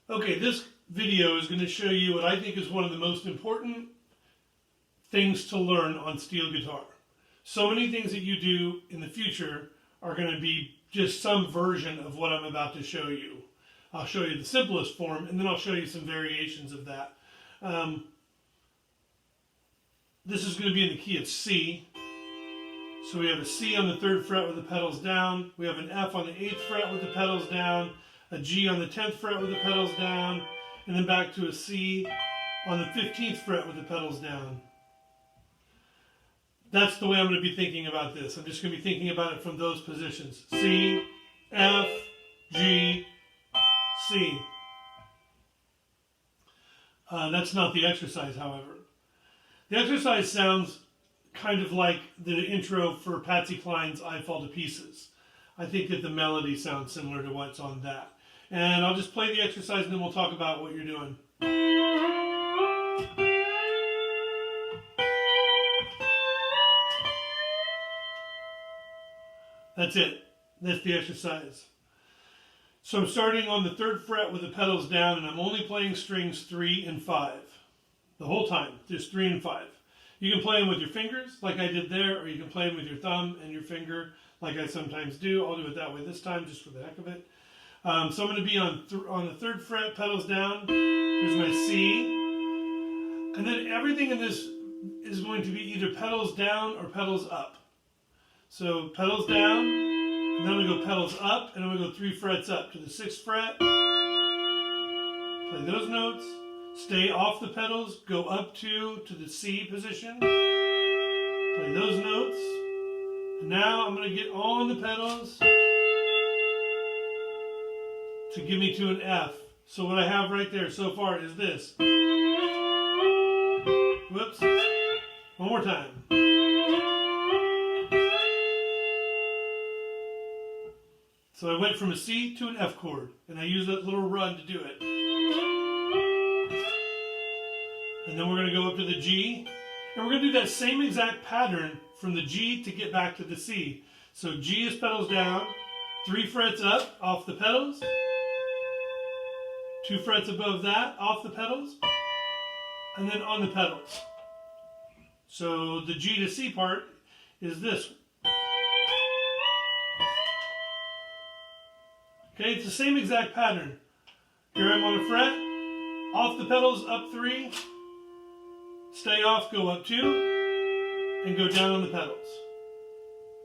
Okay, this video is going to show you what I think is one of the most important things to learn on steel guitar. So many things that you do in the future are going to be just some version of what I'm about to show you. I'll show you the simplest form, and then I'll show you some variations of that. This is going to be in the key of C. So we have a C on the 3rd fret with the pedals down. We have an F on the 8th fret with the pedals down. A G on the 10th fret with the pedals down. And then back to a C on the 15th fret with the pedals down. That's the way I'm going to be thinking about this. I'm just going to be thinking about it from those positions. C, F, G, C. That's not the exercise, however. The exercise sounds kind of like the intro for Patsy Cline's I Fall to Pieces. I think that the melody sounds similar to what's on that. And I'll just play the exercise and then we'll talk about what you're doing. That's it. That's the exercise. So I'm starting on the 3rd fret with the pedals down, and I'm only playing strings 3 and 5. The whole time, just 3 and 5. You can play them with your fingers, like I did there, or you can play them with your thumb and your finger, like I sometimes do. I'll do it that way this time, just for the heck of it. So I'm going to be on the 3rd fret, pedals down. Here's my C. And then everything in this is going to be either pedals down or pedals up. So pedals down, and then we go pedals up, and then we go 3 frets up to the 6th fret. Play those notes. Stay off the pedals, go up to the C position. Play those notes. And now I'm going to get on the pedals to give me to an F. So what I have right there so far is this. Whoops. One more time. So I went from a C to an F chord, and I used that little run to do it. And then we're going to go up to the G, and we're going to do that same exact pattern from the G to get back to the C. So G is pedals down, 3 frets up off the pedals, 2 frets above that off the pedals, and then on the pedals. So the G to C part is this. Okay, it's the same exact pattern. Here I'm on a fret, off the pedals, up 3, stay off, go up 2, and go down on the pedals.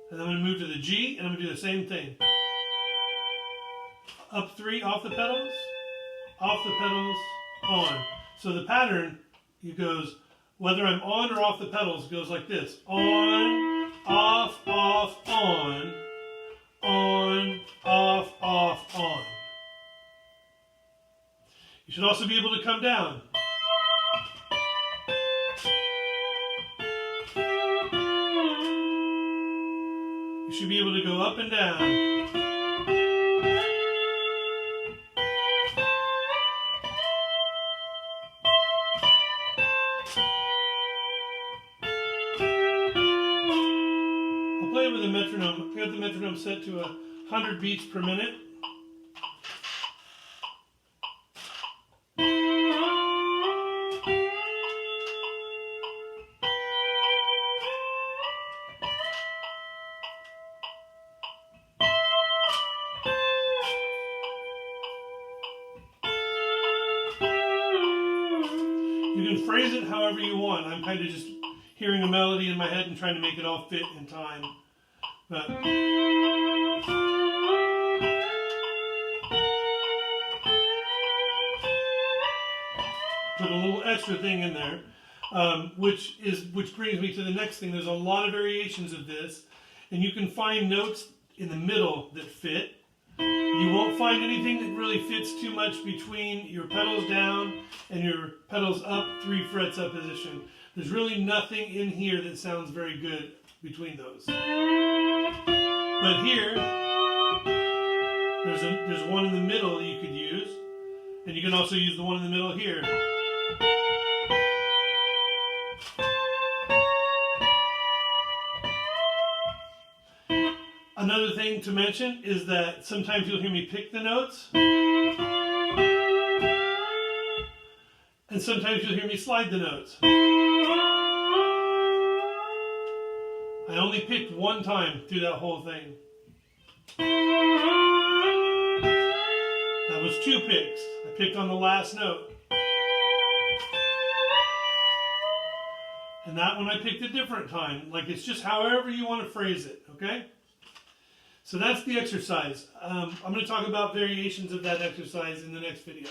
And then I'm going to move to the G, and I'm going to do the same thing. Up 3, off the pedals, on. So the pattern, it goes, whether I'm on or off the pedals, goes like this. On, off, on. On, off, on. You should also be able to come down. You should be able to go up and down. I'll play it with a metronome. I got the metronome set to 100 beats per minute. You can phrase it however you want. I'm kind of just hearing a melody in my head and trying to make it all fit in time. But put a little extra thing in there, which brings me to the next thing. There's a lot of variations of this, and you can find notes in the middle that fit. You won't find anything that really fits too much between your pedals down and your pedals up, 3 frets up position. There's really nothing in here that sounds very good between those. But here, there's one in the middle that you could use, and you can also use the one in the middle here. Another thing to mention is that sometimes you'll hear me pick the notes. And sometimes you'll hear me slide the notes. I only picked one time through that whole thing. That was 2 picks. I picked on the last note. And that one I picked a different time. Like, it's just however you want to phrase it, okay? So that's the exercise. I'm going to talk about variations of that exercise in the next video.